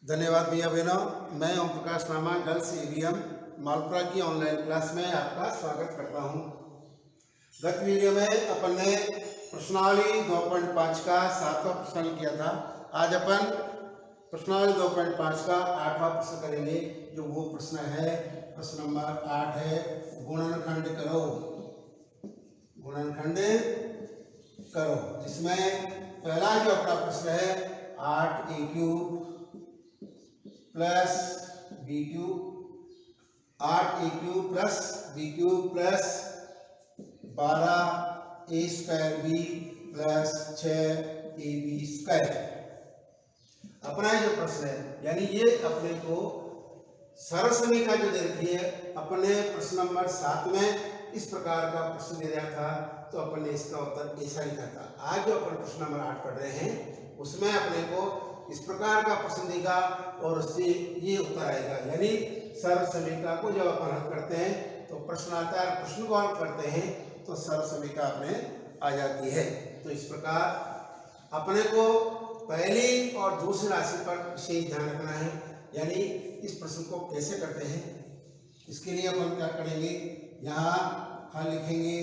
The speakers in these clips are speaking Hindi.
धन्यवाद भैया बहनों। मैं ओम प्रकाश नामा गर्ल्स एवीएम मालपुरा की ऑनलाइन क्लास में आपका स्वागत करता हूं। गत वीडियो में अपन ने प्रश्नावली 2.5 का 7वां प्रश्न किया था। आज अपन प्रश्नावली 2.5 का 8वां प्रश्न करेंगे। जो वो प्रश्न है, प्रश्न नंबर 8 है, गुणनखंड करो। गुणनखंड करो, जिसमें पहला जो अपना प्रश्न है 8a³ plus b³ 8a³ plus b³ plus 12a² plus 6ab²। अपना जो प्रश्न है, यानी ये अपने को सरल समीकरण का जो दे रखी है, अपने प्रश्न नंबर 7 में इस प्रकार का प्रश्न दे रहा था, तो अपन ने इसका उत्तर ऐसा लिखा था। आज जो अपन प्रश्न नंबर 8 पढ़ रहे हैं, उसमें अपने को इस प्रकार का प्रश्न देगा और उससे ये उत्तर आएगा। यानी सरल समीकरण को जब अपन हल करते हैं तो प्रश्न आता है, प्रश्न को हल करते हैं तो सरल समीकरण अपने आ जाती है। तो इस प्रकार अपने को पहली और दूसरी राशि पर विशेष ध्यान रखना है। यानी इस प्रश्न को कैसे करते हैं, इसके लिए अपन क्या करेंगे, यहाँ हम लिखेंगे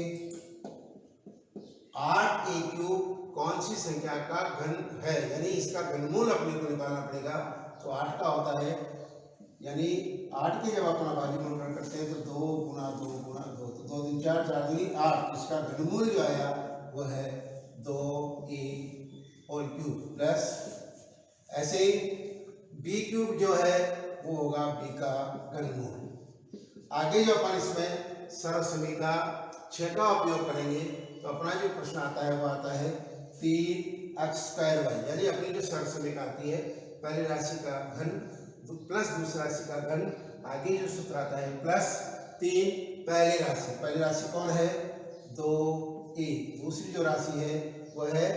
8a³ कौन सी संख्या का घन है, यानी इसका घनमूल अपने को निकालना पड़ेगा। तो 8 का होता है, यानी 8 के जब अपना भाज्यमूल करते हैं तो 2 गुना 2 गुना 2, तो 2 दूनी 4, 4 दूनी 8। इसका घनमूल जो आया वो है 2a³ प्लस ऐसे ही b³ जो है वो होगा b का घनमूल। आगे जो अपन इसमें सरल समीकरण 6 का उपयोग करेंगे, तो अपना जो प्रश्न आता है वो आता है 3x²y, यानी अपनी जो सरल समीकरण आती है, पहली राशि का घन प्लस दूसरी राशि का घन। आगे जो सूत्र आता है प्लस 3 पहली राशि कौन है 2a, दूसरी जो राशि है वो है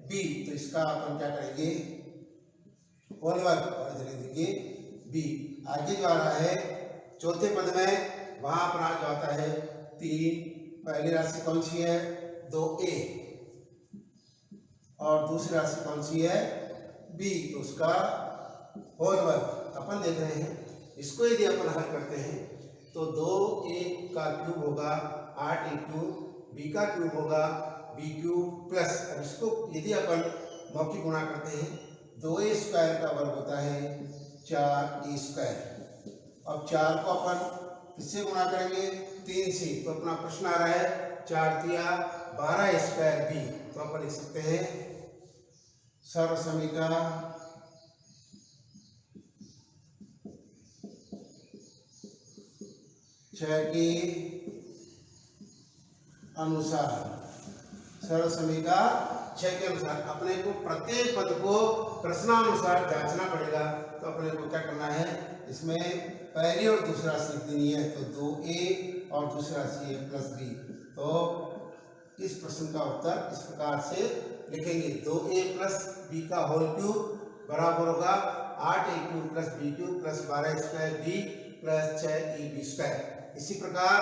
b, तो इसका अपन क्या करेंगे होल वर्ग और इधर लिख देंगे b। आगे जो आ रहा है चौथे पद में, वहां अपना जो आता है 3, पहली राशि कौन सी है 2a और दूसरी राशि कौन सी है b, तो उसका होल वर्ग अपन देख रहे हैं। इसको यदि अपन हल करते हैं तो 2a का क्यूब होगा 8a³, b का क्यूब होगा b³ प्लस, अब इसको यदि अपन मौखिक गुणा करते हैं 2a² का वर्ग होता है 4a²। अब 4 को अपन किससे गुणा करेंगे 3 से, तो अपना प्रश्न आ रहा है 4 तिया 12a²b, तो अपन लिख सकते हैं सरल समीकरण 6 के अनुसार, सरल समीकरण 6 के अनुसार अपने को प्रत्येक पद को प्रश्नानुसार जांचना पड़ेगा। तो अपने को क्या करना है, इसमें पहली और दूसरी राशि लिख देनी है, तो 2a और दूसरी राशि है प्लस b। तो इस प्रश्न का उत्तर इस प्रकार से लिखेंगे, 2a प्लस b का होल क्यूब बराबर होगा 8a³ plus b³ plus 12a²b plus 6ab²। इसी प्रकार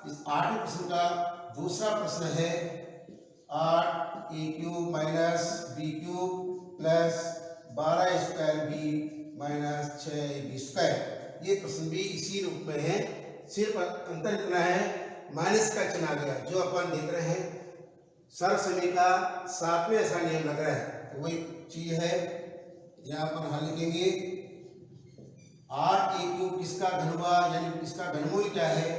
इस 8वें प्रश्न का दूसरा प्रश्न है 8a³ minus b³ plus 12a²b minus 6ab²। ये प्रश्न भी इसी रूप में है, सिर्फ अंतर इतना है माइनस का चिन्ह आ गया। जो अपन देख रहे हैं सरल समीकरण 7 में ऐसा नियम लग रहा है, तो वही चीज है। यहाँ अपन हल लिखेंगे 8a³ किसका घन हुआ, यानी इसका घनमूल क्या है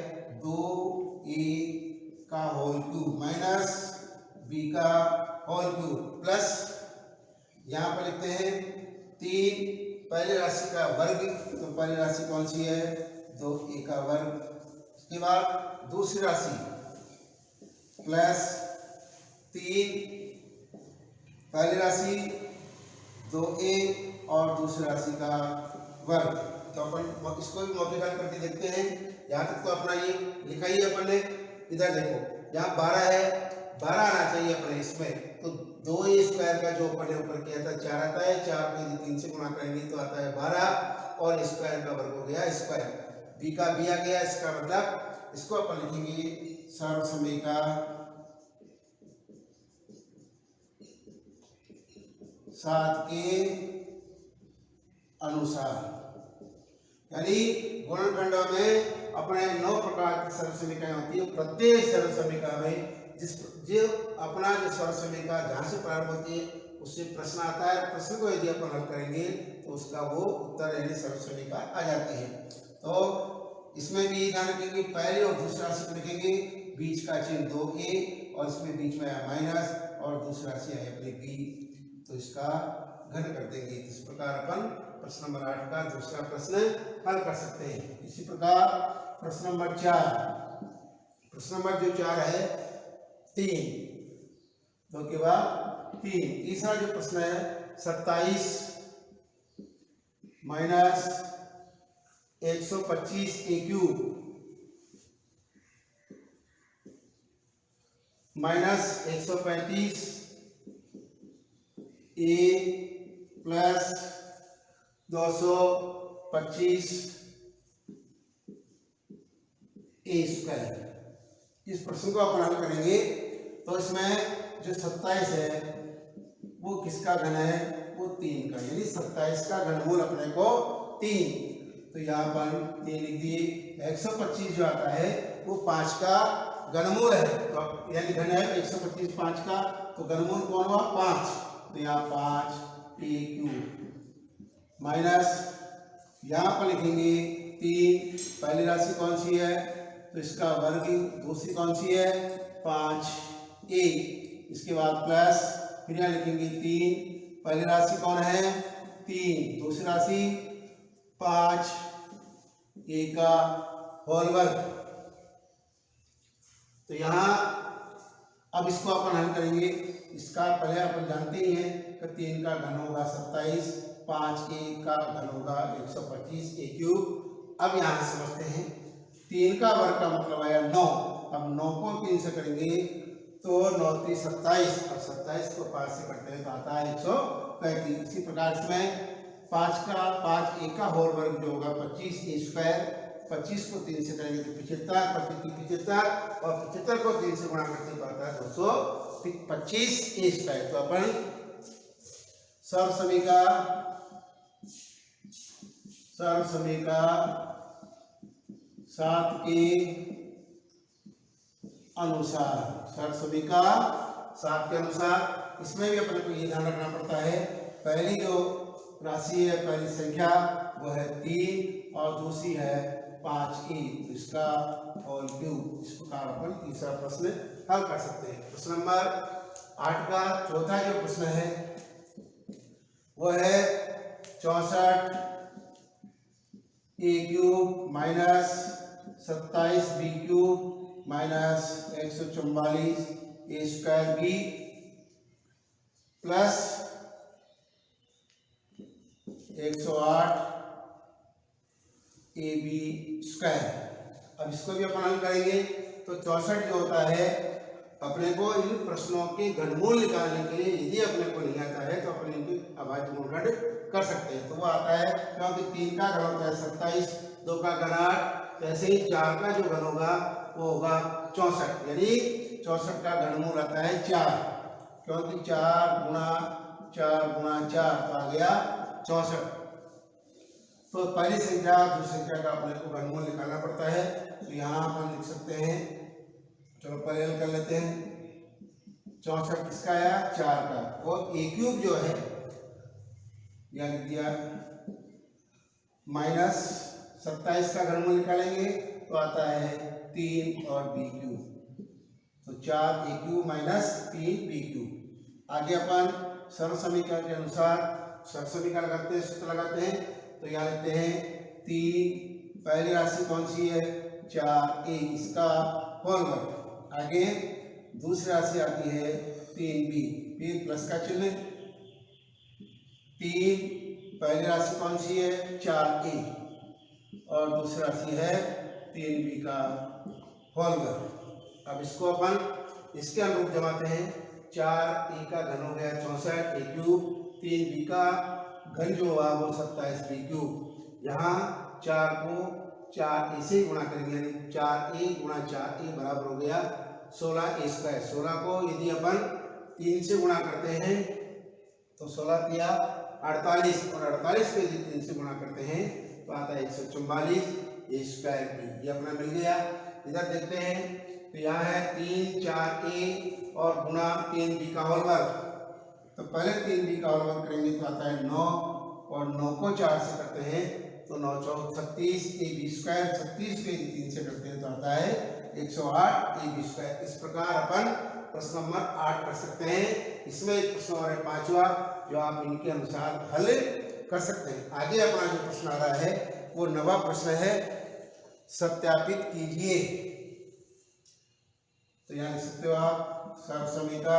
2a का होल क्यूब माइनस b का होल क्यूब प्लस, यहाँ पर लिखते हैं 3 पहली राशि का वर्ग, तो पहली राशि कौन सी है 2a का वर्ग। उसके बाद दूसरी राशि प्लस 3 पहली राशि 2a और दूसरी राशि का वर्ग। तो अपन इसको भी मौखिक हल करके देखते हैं। यहाँ तक तो अपना ये लिखा ही अपन ने, इधर देखो यहाँ 12 है, 12 आना चाहिए अपने इसमें, तो 2a² का जो अपन ने ऊपर किया था 4 आता है, 4 को यदि 3 से गुणा करेंगे तो आता है 12 और स्क्वायर का वर्ग हो गया स्क्वायर, b का b आ गया। इसका मतलब इसको अपन लिखेंगे सरल समीकरण 7 के अनुसार, यानी गुणनखंडों में अपने 9 प्रकार की सरल समीकरण होती है। प्रत्येक सरल समीकरण में जो अपना जो सरल समीकरण जहाँ से प्रारंभ होती है उससे प्रश्न आता है। प्रश्न को यदि अपन हल करेंगे तो उसका वो उत्तर यानी सरल समीकरण आ जाते हैं। तो इसमें भी ध्यान रखेंगे, पहले और दूसरा राशि को लिखेंगे, बीच का चिन्ह 2a और इसमें बीच में आया माइनस और दूसरा राशि है अपनी b, तो इसका घन कर देंगे। इस प्रकार अपन प्रश्न नंबर 8 का दूसरा प्रश्न हल कर सकते हैं। इसी प्रकार प्रश्न नंबर 4, प्रश्न नंबर जो 4 है 3, 2 के बाद 3। तीसरा जो प्रश्न है 27 minus 125 a cube minus 135 a plus 225 a square. इस प्रश्न को अपन हल करेंगे तो इसमें जो 27 है वो किसका घन है, वो 3 का, यानी 27 का घनमूल अपने को 3, तो यहाँ पर 3 लिख दिए। 125 जो आता है वो 5 का घनमूल है, तो यानी घन है 125 5 का, तो घनमूल कौन हुआ 5, तो यहाँ 5 a क्यूब माइनस यहाँ पर लिखेंगे 3, पहली राशि कौन सी है तो इसका वर्ग, दूसरी कौन सी है 5a, इसके बाद प्लस फिर यहाँ लिखेंगे 3, पहली राशि कौन है 3, दूसरी राशि 5a का होल वर्ग। तो यहाँ अब इसको अपन हल करेंगे। इसका पहले अपन जानते ही हैं कि 3 का घन होगा 27, 5a का घन होगा 125 a क्यूब। अब यहाँ समझते हैं 3 का वर्ग का मतलब आया 9, अब 9 को 3 से करेंगे तो 9 3 27 और 27 को 5 से करते हैं तो आता है 135। इसी प्रकार इसमें 5a का होल वर्ग जो होगा 25 a स्क्वायर, 25 को 3 से करेंगे तो 75, 25 और 75 को 3 से गुणा करते तो आता है 225 a स्क्वायर। तो अपन सरल समीकरण 7 के अनुसार, सरल समीकरण 7 के अनुसार इसमें भी अपने को ये ध्यान रखना पड़ता है, पहली जो राशि है, पहली संख्या वो है 3 और दूसरी है 5a, तो इसका होल क्यूब। इस प्रकार अपन तीसरा प्रश्न हल कर सकते हैं। प्रश्न नंबर 8 का चौथा जो प्रश्न है वो है 64 a cube minus 27 b cube minus 144 a square b plus 108 A B square. अब इसको भी अपन हल करेंगे तो 64 जो होता है अपने को इन प्रश्नों के घनमूल निकालने के लिए यदि अपने को नहीं आता है तो अपने इनके अभाज्य मूलखंड कर सकते हैं। तो वो आता है क्योंकि 3 का घन होता है 27, 2 का घन 8, तो ऐसे ही 4 का जो घन होगा वो होगा 64, यानी 64 का घनमूल आता है 4, क्योंकि 4 गुणा 4 तो आ गया 64। तो पहली संख्या दूसरी संख्या का अपने को घनमूल निकालना पड़ता है, तो यहाँ हम लिख सकते हैं, चलो पहले हल कर लेते हैं। 64 किसका आया 4 का, और a क्यूब जो है यहाँ लिख दिया माइनस 27 का घनमूल निकालेंगे तो आता है 3 और b क्यूब, तो 4 a cube minus 3 b cube. आगे अपन सरल समीकरण के अनुसार सरल समीकरण लगाते हैं, सूत्र लगाते हैं, तो यहाँ लिखते हैं 3, पहली राशि कौन सी है 4a, इसका होल वर्ग। आगे दूसरी राशि आती है 3b, फिर प्लस का चिन्ह, 3, पहली राशि कौन सी है 4a और दूसरी राशि है 3b का होल वर्ग। अब इसको अपन इसके अनुरूप जमाते हैं, 4a का घन हो गया 64 a क्यूब, 3b का घन जो हुआ वो 27 b क्यूब। यहाँ 4 को 4a से गुणा करेंगे, यानी 4a गुणा 4a बराबर हो गया 16 a स्क्वायर। 16 को यदि अपन 3 से गुणा करते हैं तो 16 किया 48 और 48 को यदि 3 से गुणा करते हैं तो आता है 144 ए स्क्वायर बी। ये अपना मिल गया। इधर देखते हैं तो यहाँ है 3 4 ए और गुणा 3 बी का होल वर्ग। तो पहले 3 बी का होल वर्ग करेंगे तो आता है 9 और 9 को 4 से करते हैं तो 9 चौक 36 ए बी स्क्वायर। 36 को यदि 3 से करते हैं तो आता है 108 ए बी स्क्वायर। इस प्रकार अपन प्रश्न नंबर 8 कर सकते हैं। इसमें एक प्रश्न और है 5वां जो आप इनके अनुसार हल कर सकते हैं। आगे अपना जो प्रश्न आ रहा है वो 9वां प्रश्न है, सत्यापित कीजिए। तो यहाँ लिख सकते हो आप सर्वसम्मता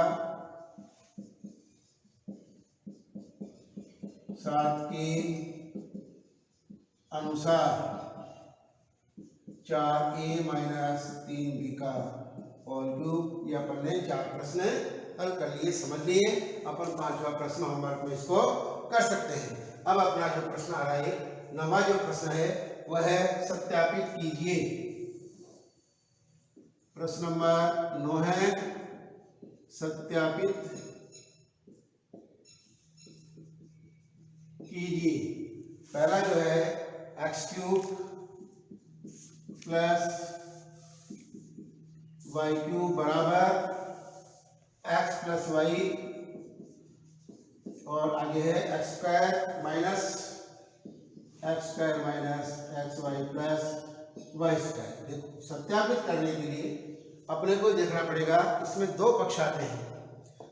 7 के अनुसार 4a माइनस 3b का होल क्यूब। ये अपन ने 4 प्रश्न हल कर लिए, समझ लिए। अपन 5वां प्रश्न होमवर्क में इसको कर सकते हैं। अब अपना जो प्रश्न आ रहा है 9वां जो प्रश्न है वह है सत्यापित कीजिए। प्रश्न नंबर 9 है सत्यापित कीजिए। पहला जो है x cube plus y cube बराबर एक्स प्लस वाई और आगे है x square minus x y plus y square. देखो सत्यापित करने के लिए अपने को देखना पड़ेगा, इसमें 2 पक्ष आते हैं।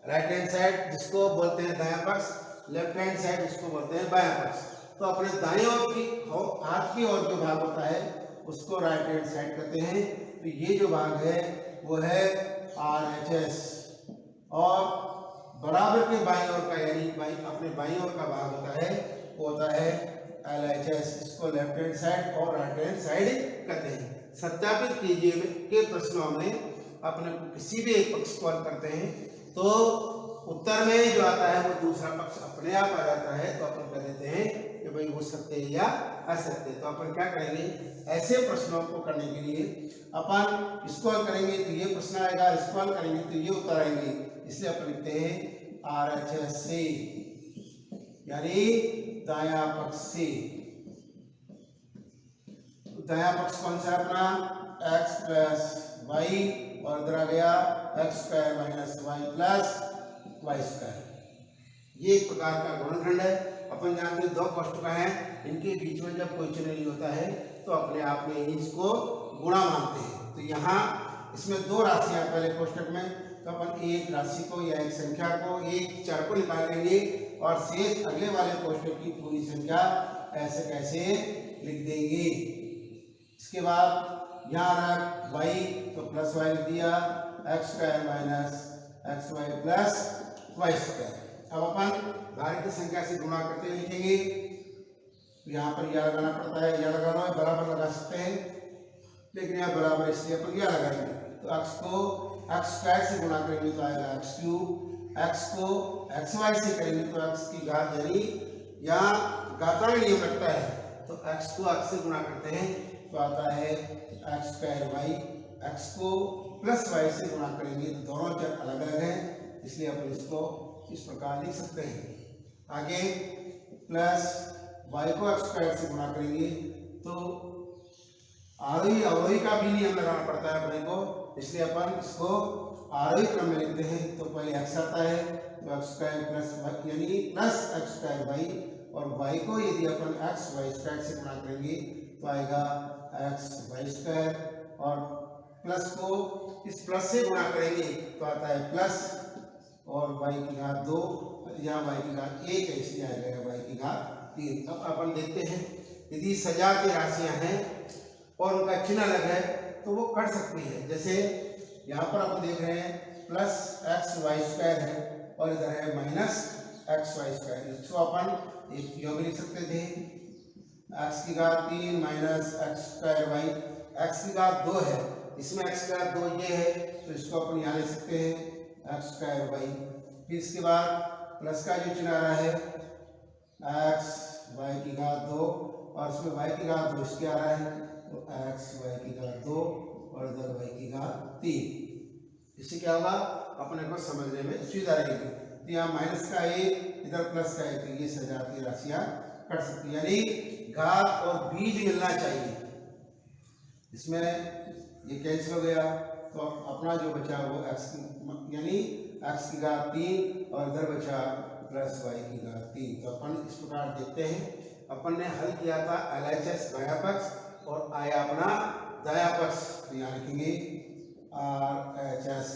राइट हैंड साइड जिसको बोलते हैं दायां पक्ष, लेफ्ट हैंड साइड जिसको बोलते हैं बायां पक्ष। तो अपने दाएं ओर की हाथ की ओर जो भाग होता है उसको राइट हैंड साइड कहते हैं। तो ये जो भाग है वो है RHS और बराबर के बाईं ओर का यानी अपने बाईं ओर का भाग होता है वो होता है LHS। इसको लेफ्ट हैंड साइड और राइट हैंड साइड कहते हैं। सत्यापित कीजिए के प्रश्नों में अपने किसी भी एक पक्ष को हल करते हैं तो उत्तर में जो आता है वो दूसरा पक्ष अपने आप आ जाता है। तो अपन कह देते हैं कि भाई वो सत्य है या असत्य। तो अपन क्या करेंगे, ऐसे प्रश्नों को करने के लिए अपन इसको हल करेंगे तो ये प्रश्न आएगा, इसको हल करेंगे तो ये उत्तर आएंगे। इसलिए अपन लिखते हैं RHS से यानी दायां पक्ष से। दायां पक्ष कौन सा अपना x प्लस वाई और इधर आ गया x square minus y plus y square. ये एक प्रकार का गुणनखंड है। अपन जानते हैं 2 कोष्ठक हैं, इनके बीच में जब कोई चिन्ह नहीं होता है तो अपने आप में ही इसको गुणा मानते हैं। तो यहाँ इसमें 2 राशियां पहले कोष्ठक में, तो अपन एक राशि को या एक संख्या को एक चर को निकाल लेंगे और शेष अगले वाले कोष्ठक की पूरी संख्या ऐसे कैसे लिख देंगे। इसके बाद यहाँ रख वाई तो प्लस वाई लिख दिया, x square minus x y plus y square. अब अपन भाज्य की संख्या से गुणा करते हुए लिखेंगे। तो यहाँ पर यह लगाना पड़ता है, यह लगाना है, बराबर लगा सकते हैं लेकिन यहाँ बराबर इसलिए अपन यह लगाएंगे। तो एक्स को एक्स स्क्वायर से गुणा करेंगे तो आएगा एक्स क्यूब, एक्स को एक्स वाई से करेंगे तो एक्स की घात यानी यहाँ घातांक नियम लगता है तो एक्स को एक्स से गुणा करते हैं तो आता है एक्स स्क्वायर वाई। एक्स को प्लस वाई से गुणा करेंगे तो दोनों चर अलग अलग हैं इसलिए अपन इसको इस प्रकार लिख सकते हैं। आगे प्लस वाई को एक्स स्क्वायर से गुणा करेंगे तो आरोही अवरोही का भी नियम लगाना पड़ता है अपने को, इसलिए अपन इसको आरोही क्रम में लिखते हैं। तो पहले एक्स आता है तो एक्स स्क्वायर प्लस वाई यानी प्लस एक्स स्क्वायर वाई और वाई को यदि अपन एक्स वाई स्क्वायर से गुणा करेंगे तो आएगा एक्स वाई स्क्वायर और प्लस को इस प्लस से गुणा करेंगे तो आता है प्लस और वाई की घात 2, यहाँ वाई की घात 1 है इसलिए आ जाएगा वाई की घात 3। अब अपन देखते हैं यदि सजा की राशियां हैं और उनका चिन्ह अलग है तो वो कट सकती है। जैसे यहाँ पर अपन देख रहे हैं प्लस एक्स वाई स्क्वायर है और इधर है माइनस एक्स वाई स्क्वायर। इसको अपन एक योग लिख सकते थे एक्स की घात 3 minus x square y. X की घात 2 है, इसमें एक्स की घात 2 ये है तो इसको अपन यहाँ लिख सकते हैं एक्स स्क्वायर वाई। फिर इसके बाद प्लस का जो चिन्ह आ रहा है एक्स वाई की घात 2 और इसमें वाई की घात 2 इसके आ रहा है तो एक्स वाई की घात 2 और इधर वाई की घात 3। इससे क्या होगा अपने को समझने में सुविधा रहेगी। तो यहाँ माइनस का 1 इधर प्लस का है तो ये सजातीय राशियां कट सकती है, यानी घात और बीज मिलना चाहिए। इसमें ये कैंसिल हो गया तो अपना जो बचा वो x यानी x की घात 3 और इधर बचा प्लस y की घात 3। तो अपन इस प्रकार देखते हैं, अपन ने हल किया था LHS बायां पक्ष और आया अपना दायां पक्ष, तो यहाँ लिखेंगे RHS।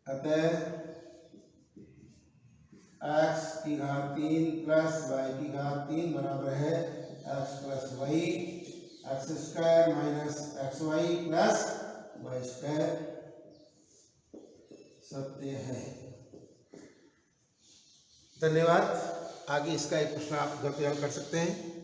अतः x की घात 3 प्लस y की घात 3 बराबर है x plus y, x square minus x y plus y square सत्य है। धन्यवाद। आगे इसका एक प्रश्न आप घर पे हल कर सकते हैं।